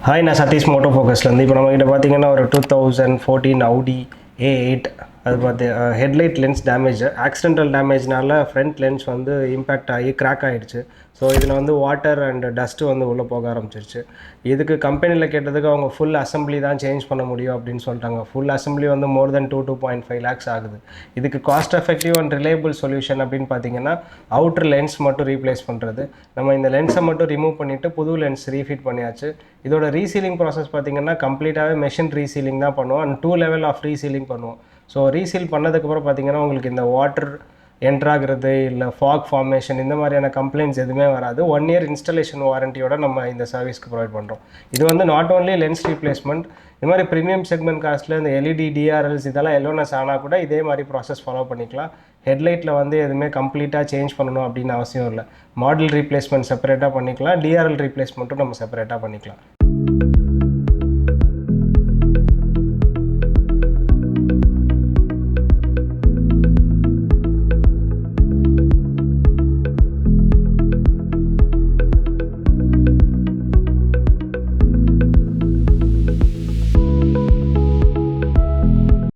Hi, நான் சதீஷ் மோட்டோஃபோக்கஸ்லேருந்து. இப்போ நம்மகிட்ட பார்த்தீங்கன்னா ஒரு 2014 Audi A8 அது பார்த்து ஹெட்லைட் லென்ஸ் டேமேஜ், ஆக்சிடென்டல் டேமேஜ்னால ஃப்ரண்ட் லென்ஸ் வந்து இம்பேக்ட் ஆகி கிராக் ஆகிடுச்சு. ஸோ இதில் வந்து வாட்டர் அண்ட் டஸ்ட்டு வந்து உள்ளே போக ஆரம்பிச்சிருச்சு. இதுக்கு கம்பெனியில் கேட்டதுக்கு அவங்க ஃபுல் அசம்பிளி தான் சேஞ்ச் பண்ண முடியும் அப்படின்னு சொல்லிட்டாங்க. ஃபுல் அசம்பிளி வந்து மோர் தென் 2.5 lakhs ஆகுது. இதுக்கு cost effective and reliable solution அப்படின்னு பார்த்தீங்கன்னா அவுட்டர் லென்ஸ் மட்டும் ரீப்ளேஸ் பண்ணுறது. நம்ம இந்த லென்ஸை மட்டும் ரிமூவ் பண்ணிவிட்டு புது லென்ஸ் ரீஃபிட் பண்ணியாச்சு. இதோட ரீசீலிங் ப்ராசஸ் பார்த்தீங்கன்னா கம்ப்ளீட்டாகவே மெஷின் ரீசீலிங் தான் பண்ணுவோம் அண்ட் 2 லெவல் ஆஃப் ரீசீலிங் பண்ணுவோம். ஸோ ரீசீல் பண்ணதுக்கப்புறம் பார்த்தீங்கன்னா உங்களுக்கு இந்த வாட்டர் என்ட்ராகிறது இல்லை ஃபாக் ஃபார்மேஷன் இந்த மாதிரியான கம்ப்ளைண்ட்ஸ் எதுவுமே வராது. 1 year இன்ஸ்டலேஷன் வாரண்டியோட நம்ம இந்த சர்வீஸ்க்கு ப்ரொவைட் பண்ணுறோம். இது வந்து நாட் ஓன்லி லென்ஸ் ரீப்ளேஸ்மெண்ட், இது மாதிரி ப்ரீமியம் செக்மெண்ட் காஸ்ட்டில் இந்த எல்இடி டிஆர்எல்ஸ் இதெல்லாம் எல்லோனஸ் ஆனால் கூட இதே மாதிரி ப்ராசஸ் ஃபாலோ பண்ணிக்கலாம். ஹெட்லைட்டில் வந்து எதுவுமே கம்ப்ளீட்டாக சேஞ்ச் பண்ணணும் அப்படின்னு அவசியம் இல்லை. மாடல் ரீப்ளேஸ்மெண்ட் செப்பரேட்டாக பண்ணிக்கலாம், டிஆர்எல் ரீப்ளேஸ்மெண்ட்டும் நம்ம செப்பரேட்டாக பண்ணிக்கலாம்.